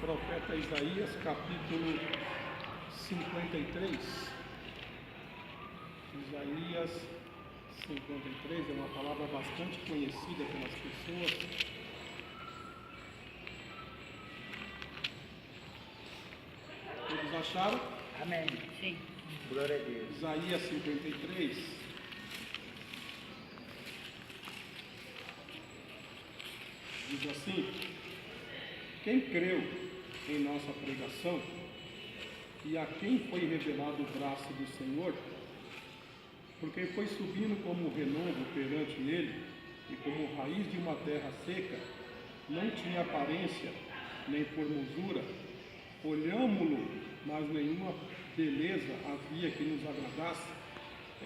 profeta Isaías, capítulo 53. Isaías 53 é uma palavra bastante conhecida pelas pessoas. Todos acharam? Amém. Sim. Glória a Deus. Isaías 53. Diz assim: quem creu em nossa pregação e a quem foi revelado o braço do Senhor, porque foi subindo como renovo perante ele e como raiz de uma terra seca, não tinha aparência nem formosura, olhámo-lo, mas nenhuma beleza havia que nos agradasse,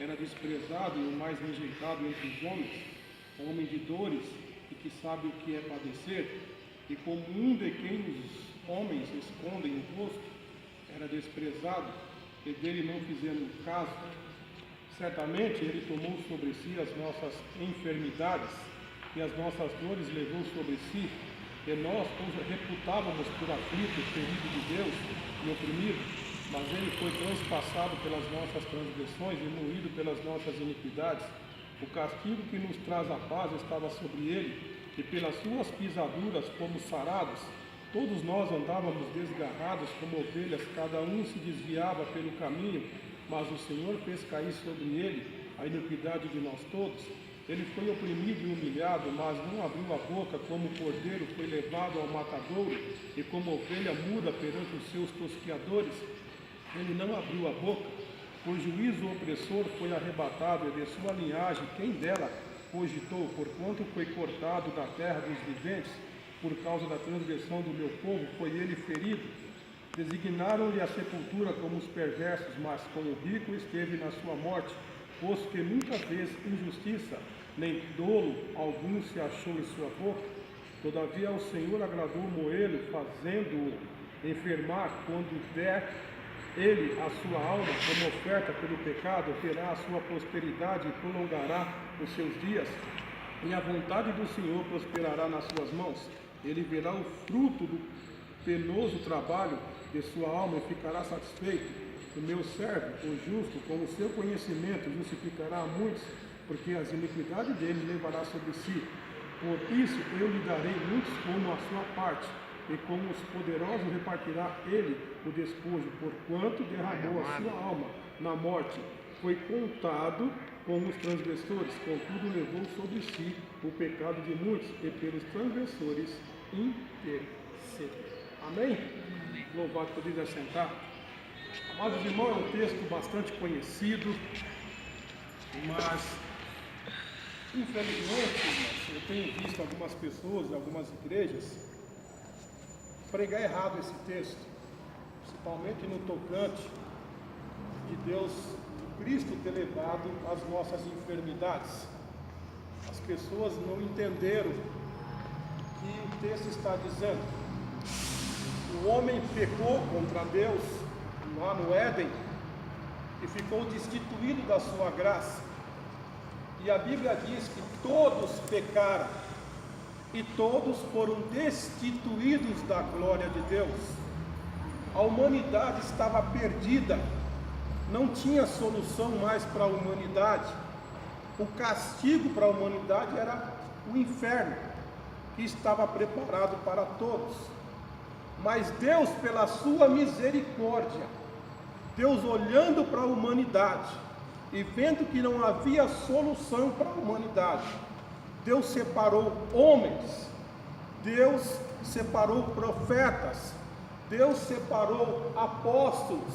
era desprezado e o mais rejeitado entre os homens, homem de dores e que sabe o que é padecer, e como um de quem os homens escondem o rosto, era desprezado e dele não fizemos caso. Certamente ele tomou sobre si as nossas enfermidades e as nossas dores levou sobre si, e nós os reputávamos por aflito, ferido de Deus e oprimido, mas ele foi transpassado pelas nossas transgressões e moído pelas nossas iniquidades. O castigo que nos traz a paz estava sobre ele, e pelas suas pisaduras fomos sarados. Todos nós andávamos desgarrados como ovelhas, cada um se desviava pelo caminho, mas o Senhor fez cair sobre ele a iniquidade de nós todos. Ele foi oprimido e humilhado, mas não abriu a boca, como o cordeiro foi levado ao matadouro, e como ovelha muda perante os seus tosquiadores, ele não abriu a boca. Por juízo o opressor foi arrebatado, e de sua linhagem quem dela cogitou, porquanto foi cortado da terra dos viventes, por causa da transgressão do meu povo foi ele ferido. Designaram-lhe a sepultura como os perversos, mas com o rico esteve na sua morte, posto que nunca fez injustiça, nem dolo algum se achou em sua boca. Todavia o Senhor agradou moê-lo, fazendo-o enfermar. Quando der ele a sua alma como oferta pelo pecado, terá a sua prosperidade e prolongará os seus dias, e a vontade do Senhor prosperará nas suas mãos. Ele verá o fruto do penoso trabalho de sua alma e ficará satisfeito. O meu servo, o justo, com o seu conhecimento, justificará a muitos, porque as iniquidades dele levará sobre si. Por isso eu lhe darei muitos como a sua parte, e como os poderosos repartirá ele o despojo, porquanto derramou a sua alma na morte. Foi contado com os transgressores, contudo levou sobre si o pecado de muitos, e pelos transgressores intercedeu. Amém? Louvado por Deus, assentar. Amados irmãos, é um texto bastante conhecido, mas infelizmente, irmãos, eu tenho visto algumas pessoas, algumas igrejas, pregar errado esse texto, principalmente no tocante de Deus, de Cristo ter levado as nossas enfermidades. As pessoas não entenderam o que o texto está dizendo. O homem pecou contra Deus lá no Éden e ficou destituído da sua graça. E a Bíblia diz que todos pecaram e todos foram destituídos da glória de Deus. A humanidade estava perdida, não tinha solução mais para a humanidade. O castigo para a humanidade era o inferno, que estava preparado para todos. Mas Deus, pela sua misericórdia, Deus olhando para a humanidade e vendo que não havia solução para a humanidade, Deus separou homens, Deus separou profetas, Deus separou apóstolos,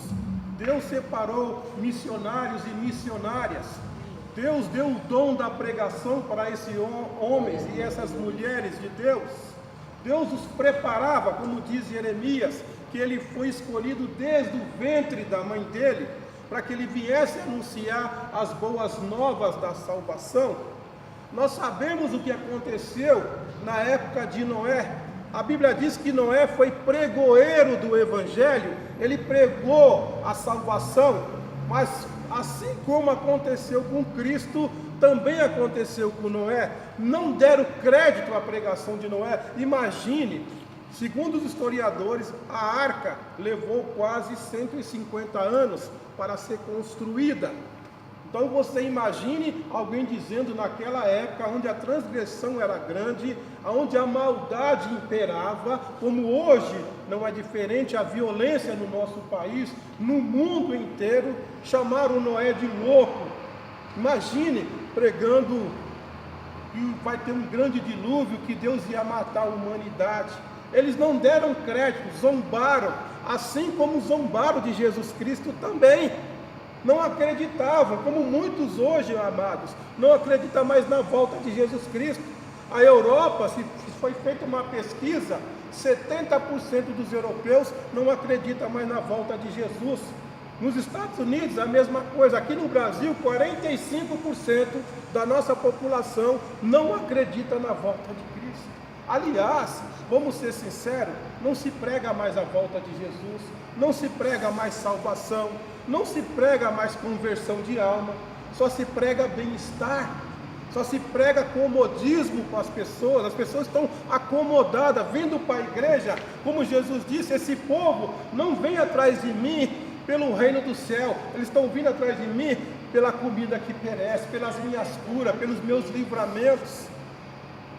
Deus separou missionários e missionárias. Deus deu o dom da pregação para esses homens e essas mulheres de Deus. Deus os preparava, como diz Jeremias, que ele foi escolhido desde o ventre da mãe dele, para que ele viesse anunciar as boas novas da salvação. Nós sabemos o que aconteceu na época de Noé. A Bíblia diz que Noé foi pregoeiro do Evangelho, ele pregou a salvação, mas assim como aconteceu com Cristo, também aconteceu com Noé. Não deram crédito à pregação de Noé. Imagine, segundo os historiadores, a arca levou quase 150 anos para ser construída. Então você imagine alguém dizendo naquela época, onde a transgressão era grande, onde a maldade imperava, como hoje não é diferente a violência no nosso país, no mundo inteiro, chamaram Noé de louco. Imagine pregando que vai ter um grande dilúvio, que Deus ia matar a humanidade. Eles não deram crédito, zombaram, assim como zombaram de Jesus Cristo também. Não acreditavam, como muitos hoje, amados, não acreditam mais na volta de Jesus Cristo. A Europa, se foi feita uma pesquisa, 70% dos europeus não acreditam mais na volta de Jesus. Nos Estados Unidos, a mesma coisa. Aqui no Brasil, 45% da nossa população não acredita na volta de Cristo. Aliás, vamos ser sinceros, não se prega mais a volta de Jesus, não se prega mais salvação, não se prega mais conversão de alma, só se prega bem-estar, só se prega comodismo com as pessoas estão acomodadas, vindo para a igreja, como Jesus disse, esse povo não vem atrás de mim pelo reino do céu, eles estão vindo atrás de mim pela comida que perece, pelas minhas curas, pelos meus livramentos.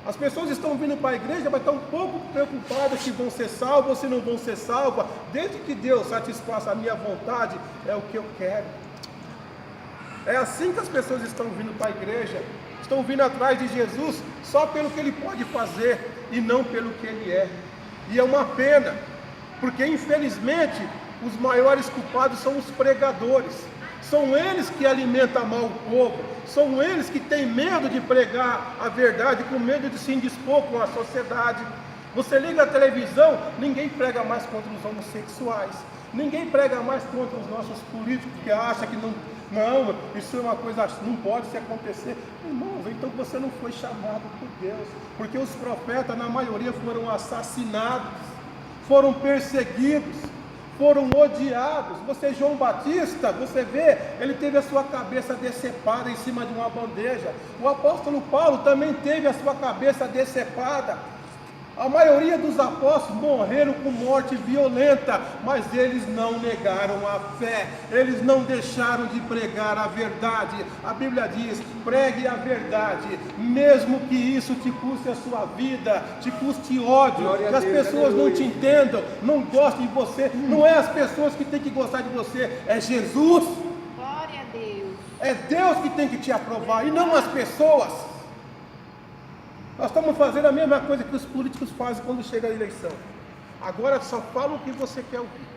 As pessoas estão vindo para a igreja, mas estão um pouco preocupadas se vão ser salvas ou se não vão ser salvas. Desde que Deus satisfaça a minha vontade, é o que eu quero. É assim que as pessoas estão vindo para a igreja. Estão vindo atrás de Jesus só pelo que Ele pode fazer e não pelo que Ele é. E é uma pena, porque infelizmente os maiores culpados são os pregadores. São eles que alimentam mal o povo, são eles que têm medo de pregar a verdade, com medo de se indispor com a sociedade. Você liga a televisão, ninguém prega mais contra os homossexuais, ninguém prega mais contra os nossos políticos, que acham que não, isso é uma coisa, não pode se acontecer. Irmãos, então você não foi chamado por Deus, porque os profetas, na maioria, foram assassinados, foram perseguidos, foram odiados. Você, João Batista, você vê, ele teve a sua cabeça decepada em cima de uma bandeja. O apóstolo Paulo também teve a sua cabeça decepada. A maioria dos apóstolos morreram com morte violenta, mas eles não negaram a fé, eles não deixaram de pregar a verdade. A Bíblia diz: pregue a verdade, mesmo que isso te custe a sua vida, te custe ódio, que as pessoas não te entendam, não gostem de você. Não é as pessoas que têm que gostar de você, é Jesus. Glória a Deus. É Deus que tem que te aprovar e não as pessoas. Nós estamos fazendo a mesma coisa que os políticos fazem quando chega a eleição. Agora só falam o que você quer ouvir.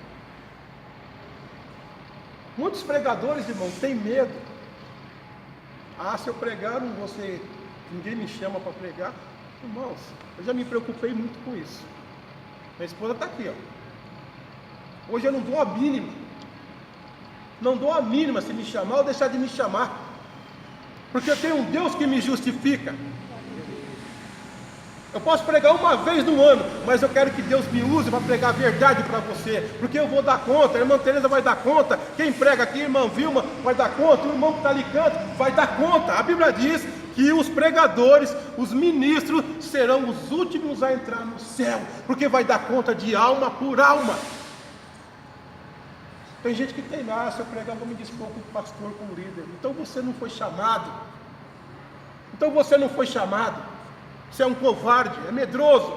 Muitos pregadores, irmão, têm medo. Se eu pregar, ninguém me chama para pregar. Irmãos, eu já me preocupei muito com isso. Minha esposa está aqui, ó. Hoje eu não dou a mínima. Não dou a mínima se me chamar ou deixar de me chamar. Porque eu tenho um Deus que me justifica. Eu posso pregar uma vez no ano, mas eu quero que Deus me use para pregar a verdade para você, porque eu vou dar conta, a irmã Tereza vai dar conta, quem prega aqui, a irmã Vilma vai dar conta, o irmão que está ali canto vai dar conta. A Bíblia diz que os pregadores, os ministros, serão os últimos a entrar no céu, porque vai dar conta de alma por alma. Tem gente que tem, se eu pregar, vou me dispor como pastor, como líder. Então você não foi chamado. Você é um covarde, é medroso.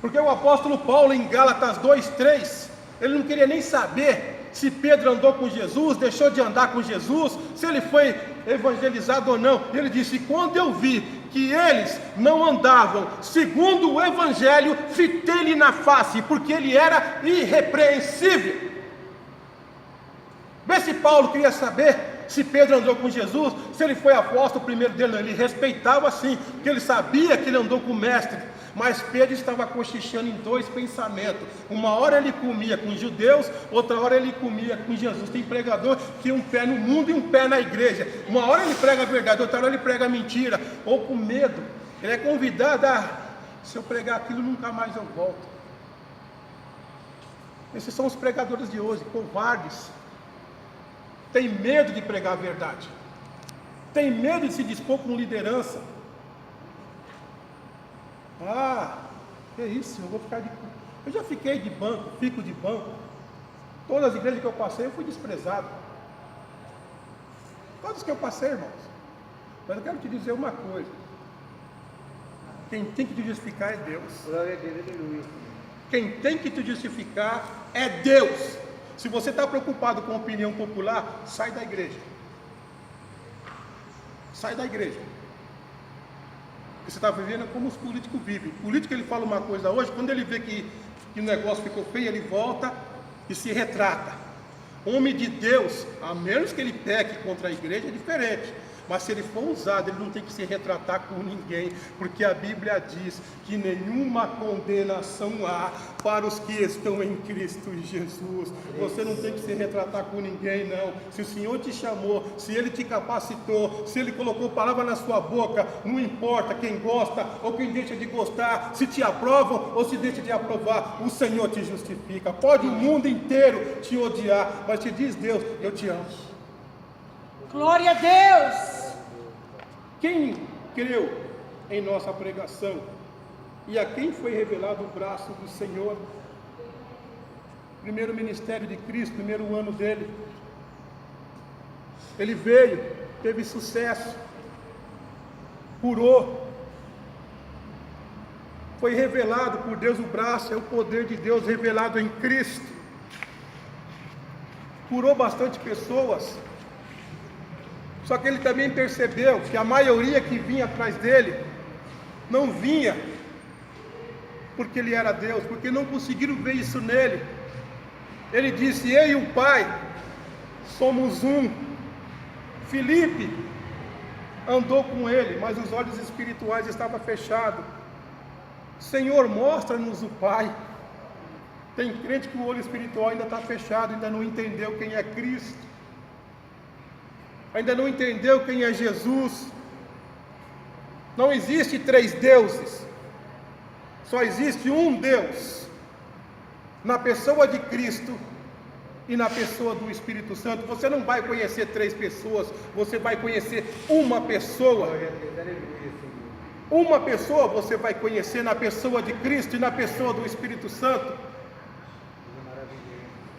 Porque o apóstolo Paulo, em Gálatas 2:3, ele não queria nem saber se Pedro andou com Jesus, deixou de andar com Jesus, se ele foi evangelizado ou não. Ele disse: quando eu vi que eles não andavam segundo o evangelho, fitei-lhe na face, porque ele era irrepreensível. Vê se Paulo queria saber se Pedro andou com Jesus, se ele foi apóstolo, o primeiro dele, ele respeitava sim, porque ele sabia que ele andou com o mestre. Mas Pedro estava cochichando em dois pensamentos. Uma hora ele comia com os judeus, outra hora ele comia com Jesus. Tem pregador que tem um pé no mundo e um pé na igreja. Uma hora ele prega a verdade, outra hora ele prega a mentira, ou com medo. Ele é convidado se eu pregar aquilo, nunca mais eu volto. Esses são os pregadores de hoje, covardes. Tem medo de pregar a verdade. tem medo de se dispor com liderança. Que isso, eu vou ficar de... Eu já fiquei de banco, fico de banco. Todas as igrejas que eu passei, eu fui desprezado. Todas que eu passei, irmãos. Mas eu quero te dizer uma coisa. Quem tem que te justificar é Deus. Glória a Deus, aleluia. Quem tem que te justificar é Deus. Se você está preocupado com a opinião popular, sai da igreja. Sai da igreja. Você está vivendo como os políticos vivem. O político, ele fala uma coisa hoje, quando ele vê que o negócio ficou feio, ele volta e se retrata. Homem de Deus, a menos que ele peque contra a igreja, é diferente. Mas se ele for usado, ele não tem que se retratar com ninguém, porque a Bíblia diz que nenhuma condenação há para os que estão em Cristo Jesus. Você não tem que se retratar com ninguém, não. Se o Senhor te chamou, se Ele te capacitou, se Ele colocou palavra na sua boca, não importa quem gosta ou quem deixa de gostar, se te aprovam ou se deixa de aprovar, o Senhor te justifica. Pode o mundo inteiro te odiar, mas te diz Deus, eu te amo. Glória a Deus! Quem creu em nossa pregação e a quem foi revelado o braço do Senhor? Primeiro ministério de Cristo, primeiro ano dele. Ele veio, teve sucesso, curou. Foi revelado por Deus o braço, é o poder de Deus revelado em Cristo. Curou bastante pessoas. Só que ele também percebeu que a maioria que vinha atrás dele não vinha porque ele era Deus, porque não conseguiram ver isso nele. Ele disse: eu e o Pai somos um. Filipe andou com ele, mas os olhos espirituais estavam fechados. Senhor, mostra-nos o Pai. Tem crente que o olho espiritual ainda está fechado, ainda não entendeu quem é Cristo. Ainda não entendeu quem é Jesus. Não existe 3 deuses. Só existe um Deus. Na pessoa de Cristo e na pessoa do Espírito Santo. Você não vai conhecer 3 pessoas. Você vai conhecer uma pessoa. Uma pessoa você vai conhecer na pessoa de Cristo e na pessoa do Espírito Santo.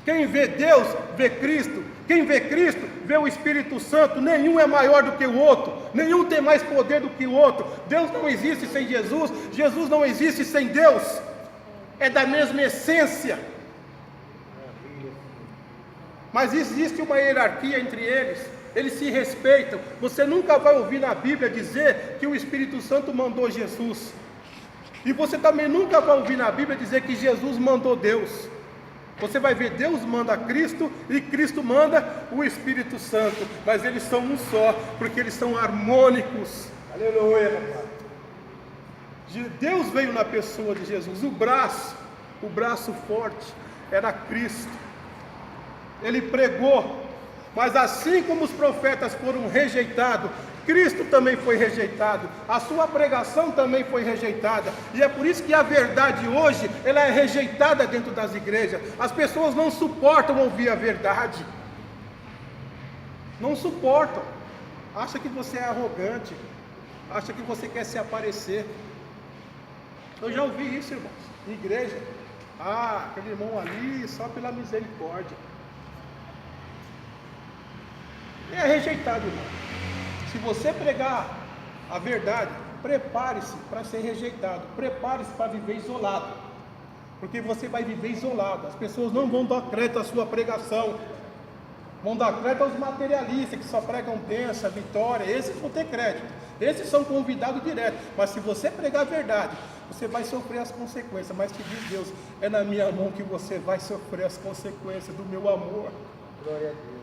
Quem vê Deus, vê Cristo. Quem vê Cristo, vê o Espírito Santo. Nenhum é maior do que o outro. Nenhum tem mais poder do que o outro. Deus não existe sem Jesus. Jesus não existe sem Deus. É da mesma essência. Mas existe uma hierarquia entre eles. Eles se respeitam. Você nunca vai ouvir na Bíblia dizer que o Espírito Santo mandou Jesus. E você também nunca vai ouvir na Bíblia dizer que Jesus mandou Deus. Você vai ver, Deus manda Cristo e Cristo manda o Espírito Santo. Mas eles são um só, porque eles são harmônicos. Aleluia, papai. Deus veio na pessoa de Jesus. O braço forte era Cristo. Ele pregou, mas assim como os profetas foram rejeitados, Cristo também foi rejeitado, a sua pregação também foi rejeitada, e é por isso que a verdade hoje, ela é rejeitada dentro das igrejas. As pessoas não suportam ouvir a verdade, não suportam, acha que você é arrogante, acha que você quer se aparecer. Eu já ouvi isso, irmãos, em igreja. Aquele irmão ali, só pela misericórdia. É rejeitado, irmão. Se você pregar a verdade, prepare-se para ser rejeitado. Prepare-se para viver isolado. Porque você vai viver isolado. As pessoas não vão dar crédito à sua pregação. Vão dar crédito aos materialistas que só pregam bênção, vitória. Esses vão ter crédito. Esses são convidados direto. Mas se você pregar a verdade, você vai sofrer as consequências. Mas te diz Deus, é na minha mão que você vai sofrer as consequências do meu amor. Glória a Deus.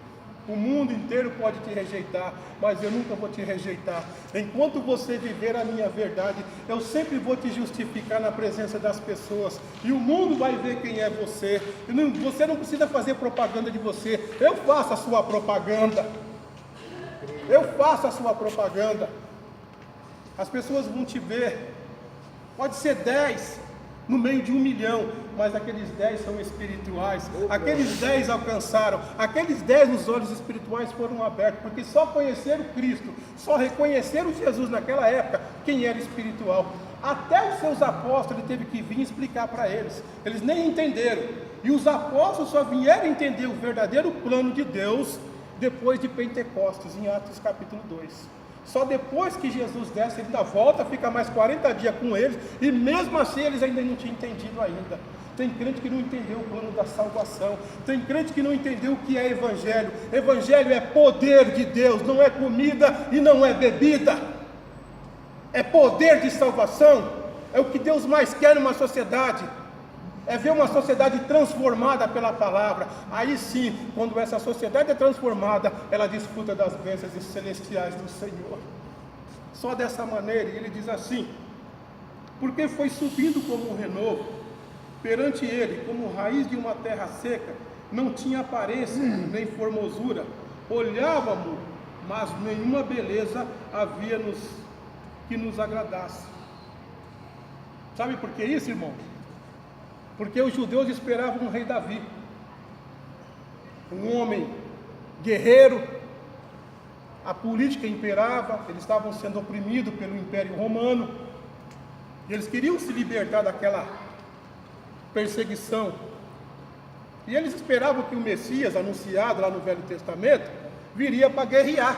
O mundo inteiro pode te rejeitar, mas eu nunca vou te rejeitar. Enquanto você viver a minha verdade, eu sempre vou te justificar na presença das pessoas. E o mundo vai ver quem é você. Você não precisa fazer propaganda de você. Eu faço a sua propaganda. Eu faço a sua propaganda. As pessoas vão te ver. Pode ser 10, no meio de 1 milhão, mas aqueles 10 são espirituais, aqueles 10 alcançaram, aqueles 10 nos olhos espirituais foram abertos, porque só conheceram Cristo, só reconheceram Jesus naquela época, quem era espiritual. Até os seus apóstolos ele teve que vir explicar para eles, eles nem entenderam, e os apóstolos só vieram entender o verdadeiro plano de Deus depois de Pentecostes, em Atos capítulo 2. Só depois que Jesus desce, ele ainda volta, fica mais 40 dias com eles, e mesmo assim eles ainda não tinham entendido ainda. Tem crente que não entendeu o plano da salvação, tem crente que não entendeu o que é evangelho. Evangelho é poder de Deus, não é comida e não é bebida, é poder de salvação, é o que Deus mais quer numa sociedade, é ver uma sociedade transformada pela palavra. Aí sim, quando essa sociedade é transformada, ela desfruta das bênçãos celestiais do Senhor. Só dessa maneira. Ele diz assim: porque foi subindo como um renovo, perante ele, como raiz de uma terra seca, não tinha aparência nem formosura, olhávamos, mas nenhuma beleza havia que nos agradasse. Sabe por que isso, irmão? Porque os judeus esperavam um rei Davi, um homem guerreiro. A política imperava, eles estavam sendo oprimidos pelo Império Romano, e eles queriam se libertar daquela perseguição, e eles esperavam que o Messias, anunciado lá no Velho Testamento, viria para guerrear,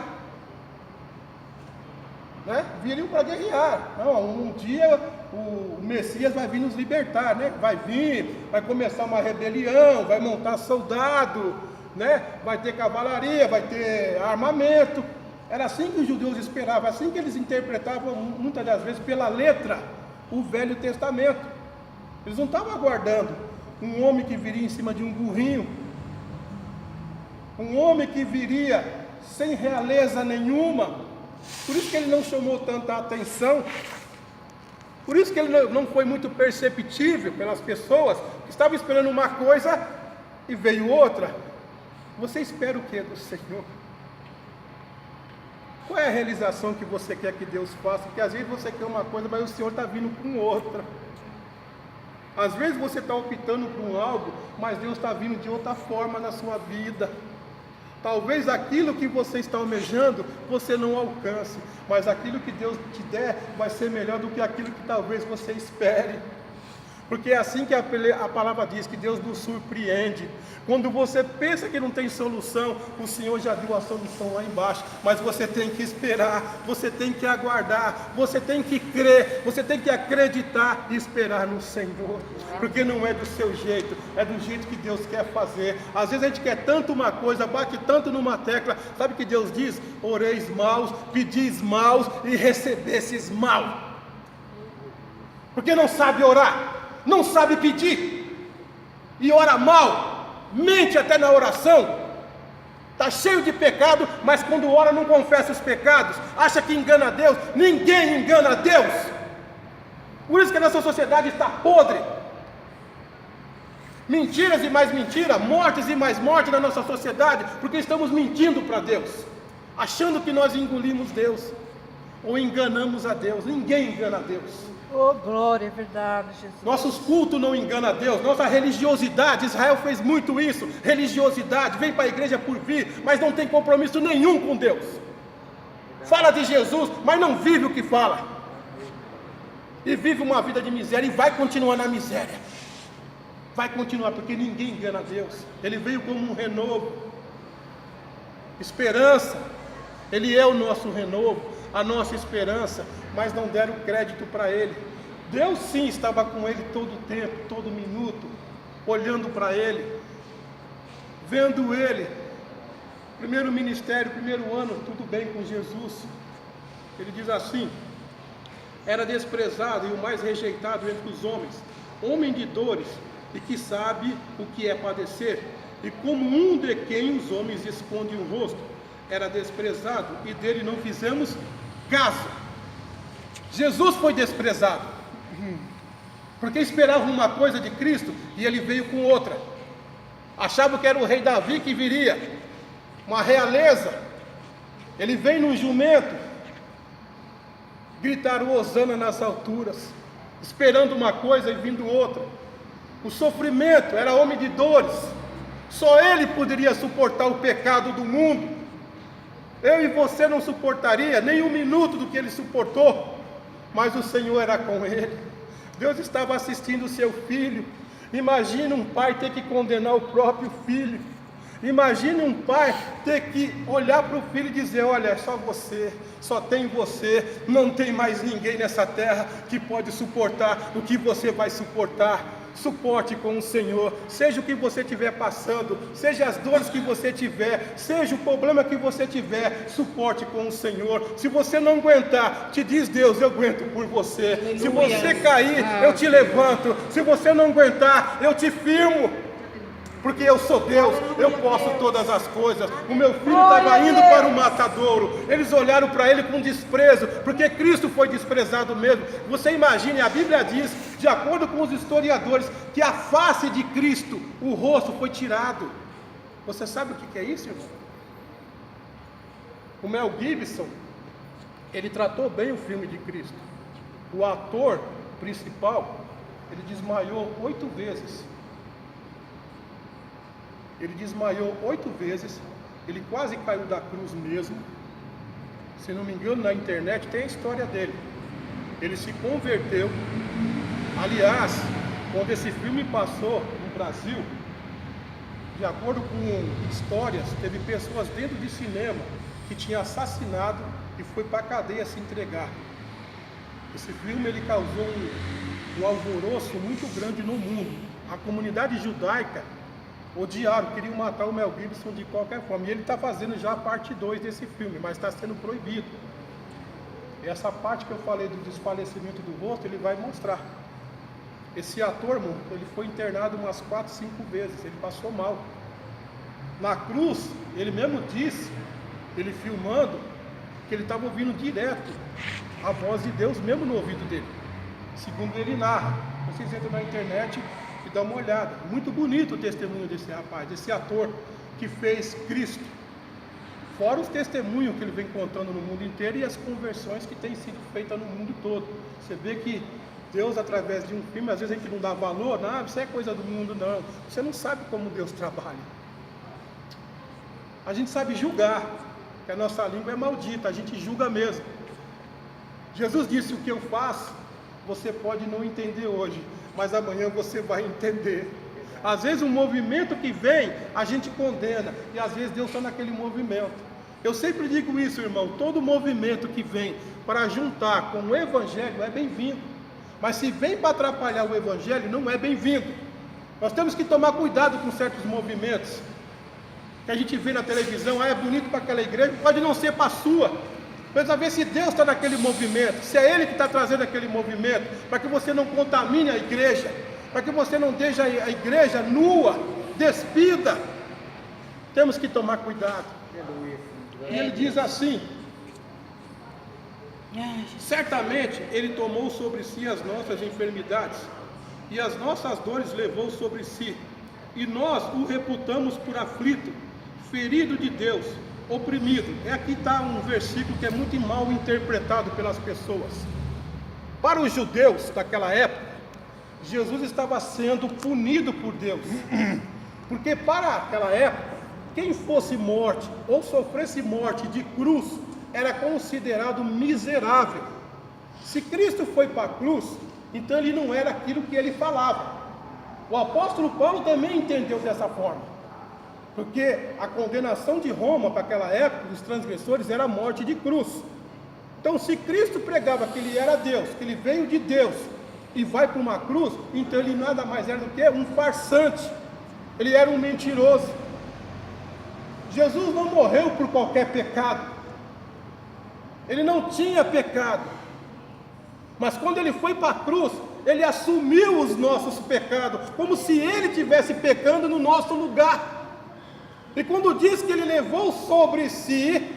né? Viriam para guerrear. Não, um dia o Messias vai vir nos libertar, né? Vai vir, vai começar uma rebelião, vai montar soldado, né? Vai ter cavalaria, vai ter armamento. Era assim que os judeus esperavam, assim que eles interpretavam muitas das vezes pela letra o Velho Testamento. Eles não estavam aguardando um homem que viria em cima de um burrinho, um homem que viria sem realeza nenhuma. Por isso que ele não chamou tanta atenção, por isso que ele não foi muito perceptível pelas pessoas que estavam esperando uma coisa e veio outra. Você espera o que do Senhor? Qual é a realização que você quer que Deus faça? Porque às vezes você quer uma coisa, mas o Senhor está vindo com outra. Às vezes você está optando por algo, mas Deus está vindo de outra forma na sua vida. Talvez aquilo que você está almejando, você não alcance, mas aquilo que Deus te der, vai ser melhor do que aquilo que talvez você espere. Porque é assim que a palavra diz, que Deus nos surpreende. Quando você pensa que não tem solução, o Senhor já deu a solução lá embaixo. Mas você tem que esperar, você tem que aguardar, você tem que crer, você tem que acreditar e esperar no Senhor. Porque não é do seu jeito, é do jeito que Deus quer fazer. Às vezes a gente quer tanto uma coisa, bate tanto numa tecla. Sabe o que Deus diz? Oreis maus, pedis maus e recebesses mal. Porque não sabe orar, não sabe pedir, e ora mal, mente até na oração, está cheio de pecado, mas quando ora não confessa os pecados, acha que engana a Deus. Ninguém engana a Deus. Por isso que a nossa sociedade está podre. Mentiras e mais mentiras, mortes e mais mortes na nossa sociedade, porque estamos mentindo para Deus, achando que nós engolimos Deus, ou enganamos a Deus. Ninguém engana a Deus. Oh, glória, é verdade, Jesus. Nossos cultos não enganam a Deus, nossa religiosidade, Israel fez muito isso, religiosidade, vem para a igreja por vir, mas não tem compromisso nenhum com Deus. Fala de Jesus, mas não vive o que fala, e vive uma vida de miséria, e vai continuar na miséria, vai continuar, porque ninguém engana a Deus. Ele veio como um renovo, esperança, Ele é o nosso renovo, a nossa esperança, mas não deram crédito para Ele. Deus sim estava com ele todo o tempo, todo minuto, olhando para ele, vendo ele. Primeiro ministério, primeiro ano, tudo bem com Jesus. Ele diz assim: era desprezado e o mais rejeitado entre os homens, homem de dores e que sabe o que é padecer, e como um de quem os homens escondem o rosto, era desprezado e dele não fizemos caso. Jesus foi desprezado, porque esperavam uma coisa de Cristo e ele veio com outra. Achavam que era o rei Davi que viria, uma realeza. Ele veio num jumento, gritaram Hosana nas alturas. esperando uma coisa e vindo outra. O sofrimento, era homem de dores. Só ele poderia suportar o pecado do mundo. Eu e você não suportaria nem um minuto do que ele suportou, mas o Senhor era com ele. Deus estava assistindo o seu filho. Imagina um pai ter que condenar o próprio filho. Imagine um pai ter que olhar para o filho e dizer: olha, é só você, só tem você, não tem mais ninguém nessa terra que pode suportar o que você vai suportar. Suporte com o Senhor, seja o que você estiver passando, seja as dores que você tiver, seja o problema que você tiver, suporte com o Senhor. Se você não aguentar, te diz Deus: eu aguento por você. Aleluia. Se você cair, eu te levanto. Se você não aguentar, eu te firmo. Porque eu sou Deus, eu posso todas as coisas. O meu filho estava indo para o matadouro. Eles olharam para ele com desprezo, porque Cristo foi desprezado mesmo. Você imagine, a Bíblia diz, de acordo com os historiadores, que a face de Cristo, o rosto foi tirado. Você sabe o que é isso, irmão? O Mel Gibson, ele tratou bem o filme de Cristo. O ator principal, ele desmaiou 8 vezes. Ele desmaiou 8 vezes, ele quase caiu da cruz mesmo. Se não me engano, na internet tem a história dele. Ele se converteu. Aliás, quando esse filme passou no Brasil, de acordo com histórias, teve pessoas dentro de cinema que tinham assassinado e foi para a cadeia se entregar. Esse filme ele causou um alvoroço muito grande no mundo. A comunidade judaica odiaram, queriam matar o Mel Gibson de qualquer forma. E ele está fazendo já a parte 2 desse filme, mas está sendo proibido. E essa parte que eu falei do desfalecimento do rosto, ele vai mostrar. Esse ator, irmão, ele foi internado umas 4, 5 vezes, ele passou mal. Na cruz, ele mesmo disse, ele filmando, que ele estava ouvindo direto a voz de Deus mesmo no ouvido dele. Segundo ele narra. Vocês entram na internet e dá uma olhada. Muito bonito o testemunho desse rapaz, desse ator que fez Cristo. Fora os testemunhos que ele vem contando no mundo inteiro e as conversões que têm sido feitas no mundo todo. Você vê que Deus, através de um filme, às vezes a gente não dá valor, não, isso é coisa do mundo, não. Você não sabe como Deus trabalha. A gente sabe julgar, que a nossa língua é maldita, a gente julga mesmo. Jesus disse: o que eu faço, você pode não entender hoje, mas amanhã você vai entender. Às vezes um movimento que vem, a gente condena, e às vezes Deus está naquele movimento. Eu sempre digo isso, irmão, todo movimento que vem para juntar com o Evangelho é bem-vindo, mas se vem para atrapalhar o Evangelho, não é bem-vindo. Nós temos que tomar cuidado com certos movimentos, que a gente vê na televisão. É bonito para aquela igreja, pode não ser para a sua. Precisa ver se Deus está naquele movimento, se é Ele que está trazendo aquele movimento, para que você não contamine a igreja, para que você não deixe a igreja nua, despida. Temos que tomar cuidado. E ele diz assim: certamente Ele tomou sobre si as nossas enfermidades, e as nossas dores levou sobre si, e nós o reputamos por aflito, ferido de Deus, oprimido. Aqui está um versículo que é muito mal interpretado pelas pessoas. Para os judeus daquela época, Jesus estava sendo punido por Deus, porque para aquela época, quem fosse morte ou sofresse morte de cruz era considerado miserável. Se Cristo foi para a cruz, então ele não era aquilo que ele falava. O apóstolo Paulo também entendeu dessa forma, porque a condenação de Roma para aquela época dos transgressores era a morte de cruz. Então, se Cristo pregava que ele era Deus, que ele veio de Deus e vai para uma cruz, então ele nada mais era do que um farsante, ele era um mentiroso. Jesus não morreu por qualquer pecado, ele não tinha pecado, mas quando ele foi para a cruz, ele assumiu os nossos pecados, como se ele estivesse pecando no nosso lugar. E quando diz que ele levou sobre si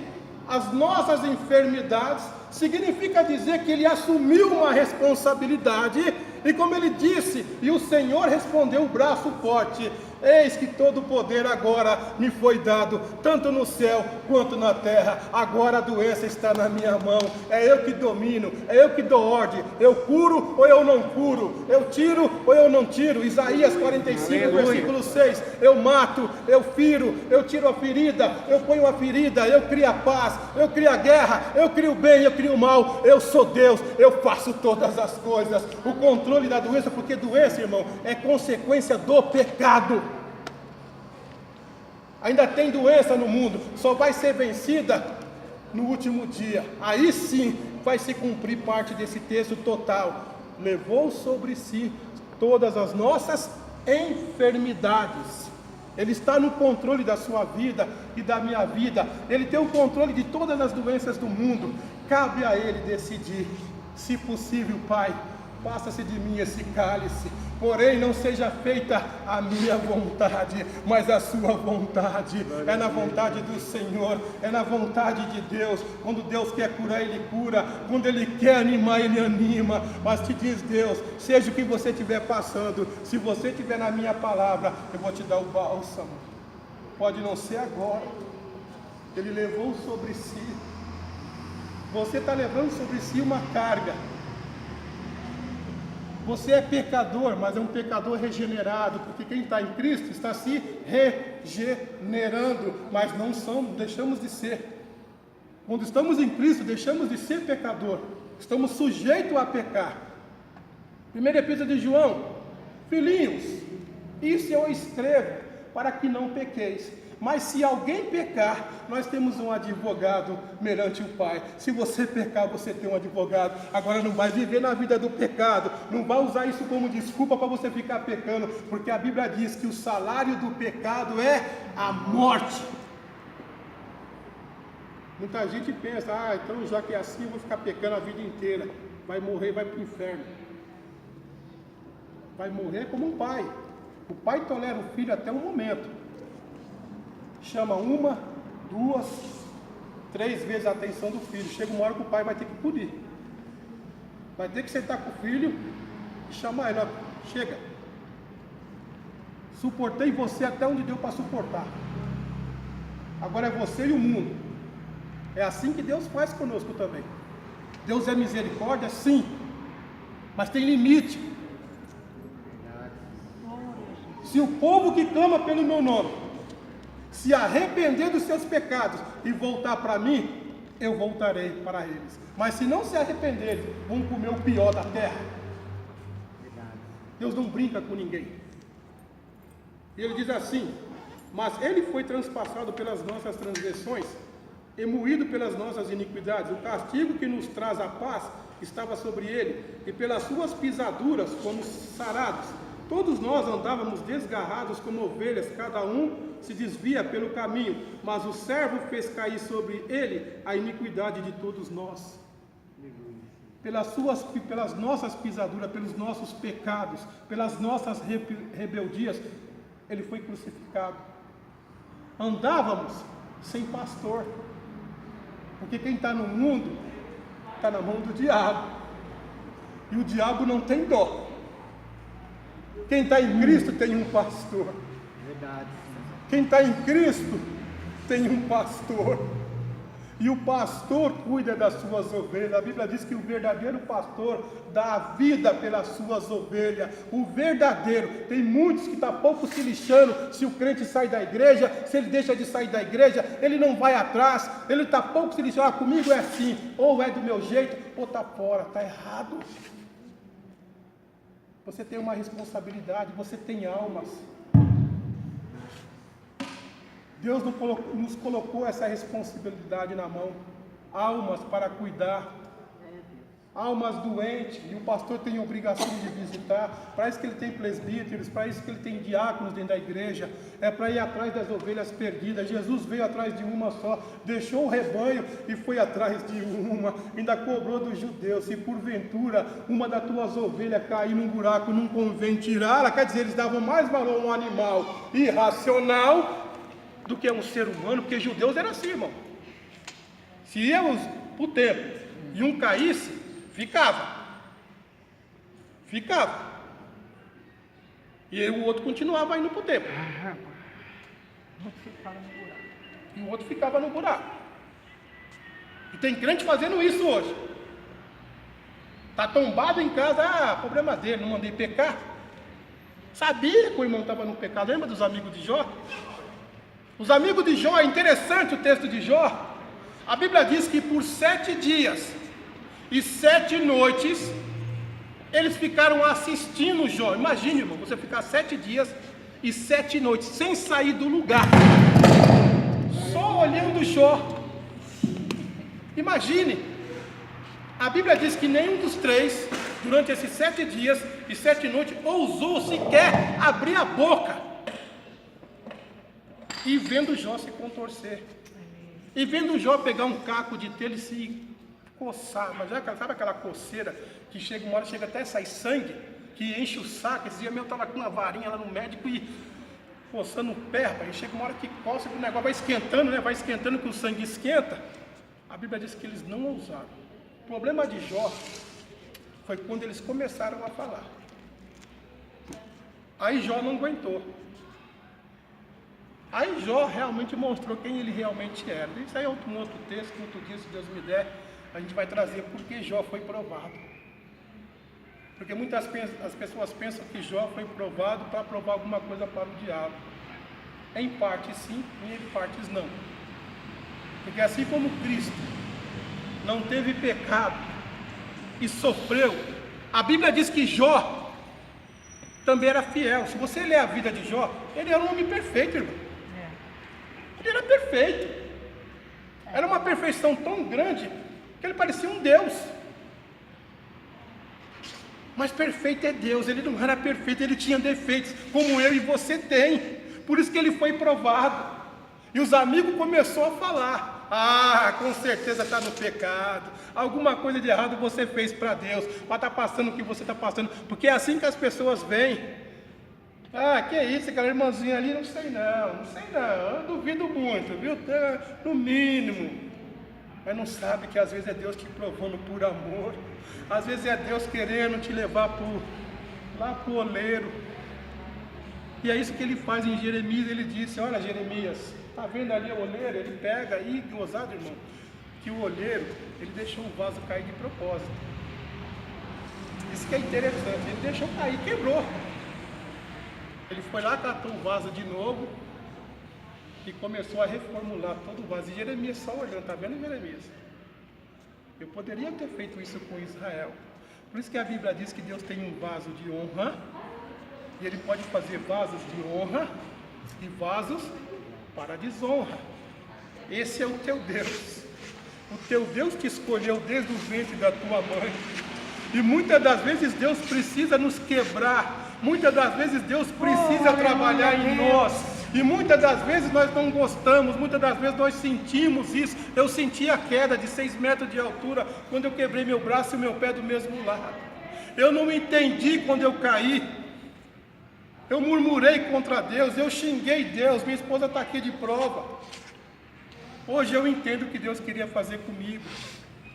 as nossas enfermidades, significa dizer que ele assumiu uma responsabilidade E como ele disse, e o Senhor respondeu o braço forte: eis que todo o poder agora me foi dado, tanto no céu quanto na terra. Agora a doença está na minha mão, é eu que domino, é eu que dou ordem. Eu curo ou eu não curo, eu tiro ou eu não tiro. Isaías 45, versículo 6, eu mato, eu firo, eu tiro a ferida, eu ponho a ferida, eu crio a paz, eu crio a guerra, eu crio o bem, eu crio o mal. Eu sou Deus, eu faço todas as coisas. O controle da doença, porque doença, irmão, é consequência do pecado. Ainda tem doença no mundo, só vai ser vencida no último dia. Aí sim vai se cumprir parte desse texto total. Levou sobre si todas as nossas enfermidades. Ele está no controle da sua vida e da minha vida. Ele tem o controle de todas as doenças do mundo. Cabe a Ele decidir. Se possível, Pai, passa-se de mim esse cálice, porém não seja feita a minha vontade, mas a sua vontade. É na vontade do Senhor, é na vontade de Deus. Quando Deus quer curar, Ele cura. Quando Ele quer animar, Ele anima. Mas te diz Deus, seja o que você estiver passando, se você estiver na minha palavra, eu vou te dar o bálsamo. Pode não ser agora. Ele levou sobre si. Você está levando sobre si uma carga. Você é pecador, mas é um pecador regenerado, porque quem está em Cristo está se regenerando, mas não deixamos de ser. Quando estamos em Cristo, deixamos de ser pecador, estamos sujeitos a pecar. Primeira epístola de João: filhinhos, isso eu escrevo para que não pequeis. Mas se alguém pecar, nós temos um advogado perante o Pai. Se você pecar, você tem um advogado. Agora não vai viver na vida do pecado. Não vai usar isso como desculpa para você ficar pecando. Porque a Bíblia diz que o salário do pecado é a morte. Muita gente pensa, então já que é assim, eu vou ficar pecando a vida inteira. Vai morrer, vai para o inferno. Vai morrer como um pai. O pai tolera o filho até um momento. Chama 1, 2, 3 vezes a atenção do filho. Chega uma hora que o pai vai ter que punir. Vai ter que sentar com o filho e chamar ele. Chega. Suportei você até onde deu para suportar. Agora é você e o mundo. É assim que Deus faz conosco também. Deus é misericórdia, sim. Mas tem limite. Se o povo que clama pelo meu nome se arrepender dos seus pecados e voltar para mim, eu voltarei para eles. Mas se não se arrependerem, vão comer o pior da terra. Deus não brinca com ninguém. Ele diz assim: mas ele foi transpassado pelas nossas transgressões e moído pelas nossas iniquidades. O castigo que nos traz a paz estava sobre ele, e pelas suas pisaduras fomos sarados. Todos nós andávamos desgarrados como ovelhas, cada um se desvia pelo caminho, mas o servo fez cair sobre ele a iniquidade de todos nós. Pelas nossas pisaduras, pelos nossos pecados, pelas nossas rebeldias, ele foi crucificado. Andávamos sem pastor, porque quem está no mundo está na mão do diabo, e o diabo não tem dó. Quem está em Cristo tem um pastor. Verdade. Quem está em Cristo tem um pastor. E o pastor cuida das suas ovelhas. A Bíblia diz que o verdadeiro pastor dá a vida pelas suas ovelhas. O verdadeiro. Tem muitos que estão pouco se lixando se o crente sai da igreja, se ele deixa de sair da igreja, ele não vai atrás, ele está pouco se lixando. Comigo é assim, ou é do meu jeito, ou está fora, está errado. Você tem uma responsabilidade, você tem almas. Deus nos colocou essa responsabilidade na mão. Almas para cuidar. Almas doentes. E o pastor tem a obrigação de visitar. Para isso que ele tem presbíteros, para isso que ele tem diáconos dentro da igreja. É para ir atrás das ovelhas perdidas. Jesus veio atrás de uma só. Deixou o rebanho e foi atrás de uma. Ainda cobrou dos judeus. Se porventura uma das tuas ovelhas cair num buraco, não convém tirá-la. Quer dizer, eles davam mais valor a um animal irracional do que um ser humano, porque judeus era assim, irmão. Se íamos para o templo e um caísse, ficava. Ficava. E o outro continuava indo para o templo. E o outro ficava no buraco. E tem crente fazendo isso hoje. Está tombado em casa, problema dele, não mandei pecar. Sabia que o irmão estava no pecado. Lembra dos amigos de Jó? Os amigos de Jó, é interessante o texto de Jó. A Bíblia diz que por 7 dias e 7 noites eles ficaram assistindo Jó. Imagine, irmão, você ficar 7 dias e 7 noites sem sair do lugar, só olhando Jó. Imagine. A Bíblia diz que nenhum dos 3, durante esses 7 dias e 7 noites, ousou sequer abrir a boca. E vendo Jó se contorcer. E vendo Jó pegar um caco de telha e se coçar. Mas já sabe aquela coceira que chega uma hora, chega até a sair sangue, que enche o saco. Esse dia meu estava com uma varinha lá no médico e coçando o pé, rapaz. E chega uma hora que coça, que o negócio vai esquentando, né? Vai esquentando, que o sangue esquenta. A Bíblia diz que eles não ousaram. O problema de Jó foi quando eles começaram a falar. Aí Jó não aguentou. Aí Jó realmente mostrou quem ele realmente era. Isso aí é um outro texto, outro dia, se Deus me der, a gente vai trazer porque Jó foi provado. Porque muitas as pessoas pensam que Jó foi provado para provar alguma coisa para o diabo. Em partes sim, em partes não. Porque assim como Cristo não teve pecado e sofreu, a Bíblia diz que Jó também era fiel. Se você ler a vida de Jó, ele era um homem perfeito, irmão. Ele era perfeito. Era uma perfeição tão grande que ele parecia um Deus. Mas perfeito é Deus. Ele não era perfeito, ele tinha defeitos, como eu e você tem. Por isso que ele foi provado. E os amigos começaram a falar: com certeza está no pecado, alguma coisa de errado você fez para Deus, para estar passando o que você está passando, porque é assim que as pessoas veem. Que é isso, aquela irmãzinha ali, não sei não, eu duvido muito, viu, no mínimo. Mas não sabe que às vezes é Deus te provando por amor, às vezes é Deus querendo te levar lá para o oleiro. E é isso que ele faz em Jeremias. Ele disse: olha, Jeremias, está vendo ali o oleiro? Ele pega aí, gozado, irmão, que o oleiro, ele deixou o vaso cair de propósito. Isso que é interessante, ele deixou cair, quebrou. Ele foi lá, catou o vaso de novo e começou a reformular todo o vaso. E Jeremias só olhando, está vendo, Jeremias? Eu poderia ter feito isso com Israel. Por isso que a Bíblia diz que Deus tem um vaso de honra, e Ele pode fazer vasos de honra e vasos para desonra. Esse é o teu Deus. O teu Deus te escolheu desde o ventre da tua mãe. E muitas das vezes Deus precisa nos quebrar. Muitas das vezes Deus precisa trabalhar em nós. E muitas das vezes nós não gostamos. Muitas das vezes nós sentimos isso. Eu senti a queda de 6 metros de altura quando eu quebrei meu braço e meu pé do mesmo lado. Eu não entendi quando eu caí. Eu murmurei contra Deus, eu xinguei Deus, minha esposa está aqui de prova. Hoje eu entendo o que Deus queria fazer comigo.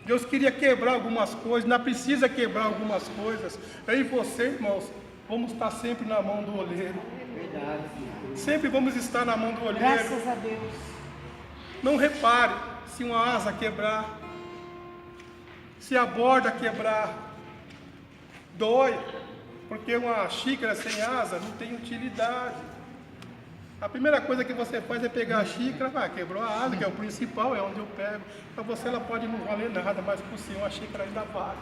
Deus queria quebrar algumas coisas, não precisa quebrar algumas coisas. Eu e você, irmãos, vamos estar sempre na mão do oleiro. Verdade. Sempre vamos estar na mão do oleiro. Graças a Deus. Não repare se uma asa quebrar, se a borda quebrar, dói. Porque uma xícara sem asa não tem utilidade. A primeira coisa que você faz é pegar a xícara, quebrou a asa, que é o principal, é onde eu pego. Para você ela pode não valer nada, mas para o Senhor a xícara ainda vale.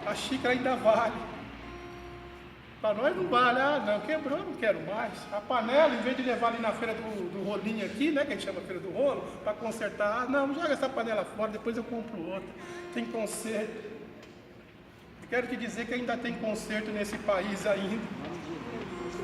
A xícara ainda vale. Para nós não vale, não, quebrou, não quero mais. A panela, em vez de levar ali na feira do rolinho aqui, né, que a gente chama feira do rolo, para consertar, não joga essa panela fora, depois eu compro outra. Tem conserto. Quero te dizer que ainda tem conserto nesse país ainda.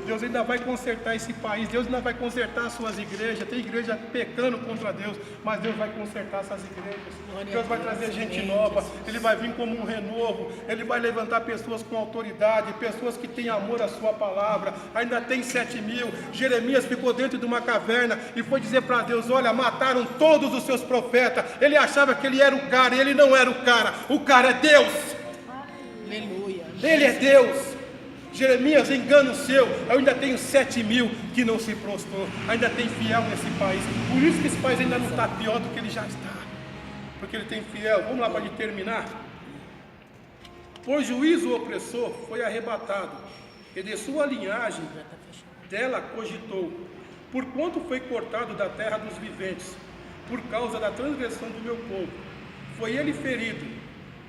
Deus ainda vai consertar esse país, Deus ainda vai consertar as suas igrejas. Tem igreja pecando contra Deus, mas Deus vai consertar essas igrejas. Deus vai trazer gente nova, Ele vai vir como um renovo, Ele vai levantar pessoas com autoridade, pessoas que têm amor à sua palavra. Ainda tem 7.000, Jeremias ficou dentro de uma caverna e foi dizer para Deus: olha, mataram todos os seus profetas. Ele achava que ele era o cara, e ele não era o cara é Deus. Ele é Deus. Jeremias, engano seu, eu ainda tenho 7.000 que não se prostrou, ainda tem fiel nesse país, por isso que esse país ainda não está pior do que ele já está, porque ele tem fiel. Vamos lá para ele terminar. Por juízo o opressor foi arrebatado, e de sua linhagem dela cogitou, porquanto foi cortado da terra dos viventes, por causa da transgressão do meu povo, foi ele ferido,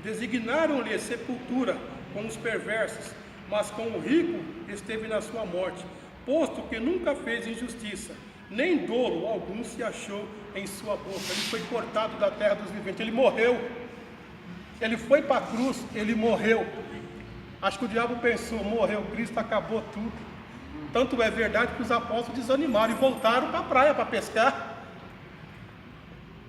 designaram-lhe sepultura com os perversos, mas com o rico esteve na sua morte, posto que nunca fez injustiça, nem dolo algum se achou em sua boca. Ele foi cortado da terra dos viventes, ele morreu, ele foi para a cruz, ele morreu. Acho que o diabo pensou, morreu Cristo, acabou tudo. Tanto é verdade que os apóstolos desanimaram e voltaram para a praia para pescar.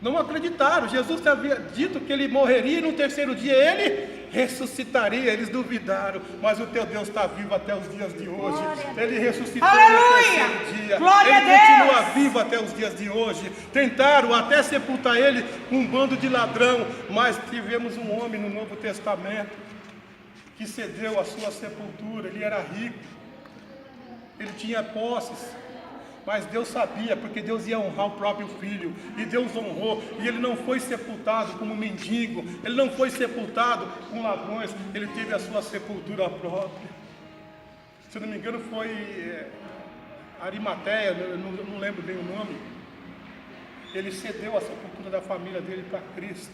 Não acreditaram. Jesus havia dito que ele morreria e no terceiro dia ele ressuscitaria. Eles duvidaram, mas o teu Deus está vivo até os dias de hoje. Ele ressuscitou no terceiro dia. Ele continua vivo até os dias de hoje. Tentaram até sepultar ele com um bando de ladrão, mas tivemos um homem no Novo Testamento que cedeu a sua sepultura. Ele era rico, ele tinha posses, mas Deus sabia, porque Deus ia honrar o próprio filho, e Deus honrou, e ele não foi sepultado como mendigo, ele não foi sepultado com ladrões, ele teve a sua sepultura própria. Se não me engano foi Arimateia, eu não lembro bem o nome. Ele cedeu a sepultura da família dele para Cristo,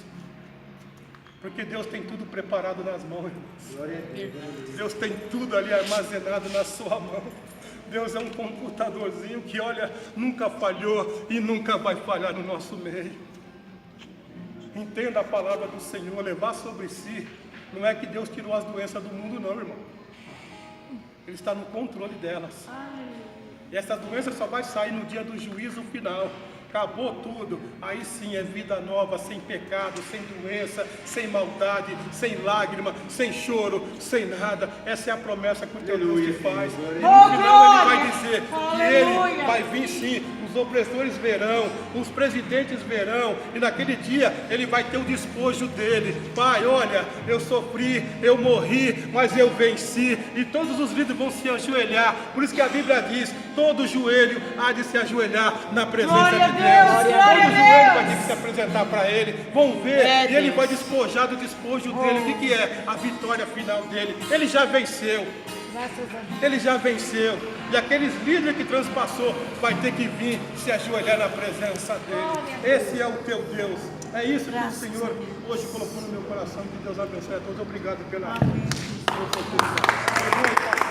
porque Deus tem tudo preparado nas mãos, irmãos. Deus tem tudo ali armazenado na sua mão. Deus é um computadorzinho que, olha, nunca falhou e nunca vai falhar no nosso meio. Entenda a palavra do Senhor, levar sobre si. Não é que Deus tirou as doenças do mundo, não, irmão. Ele está no controle delas. E essa doença só vai sair no dia do juízo final. Acabou tudo, aí sim é vida nova, sem pecado, sem doença, sem maldade, sem lágrima, sem choro, sem nada. Essa é a promessa que o teu Deus te faz. E no final ele vai dizer que ele vai vir sim, os opressores verão, os presidentes verão, e naquele dia ele vai ter o despojo dele. Pai, olha, eu sofri, eu morri, mas eu venci, e todos os líderes vão se ajoelhar. Por isso que a Bíblia diz, todo joelho há de se ajoelhar na presença de Deus. Todo joelho vai ter que se apresentar para ele, vão ver, e ele vai despojar do despojo dele. O que é? A vitória final dele. Ele já venceu. Ele já venceu. E aqueles líderes que transpassou vai ter que vir se ajoelhar na presença dele. Esse é o teu Deus. É isso que o Senhor hoje colocou no meu coração. Que Deus abençoe a todos. Obrigado pela oportunidade.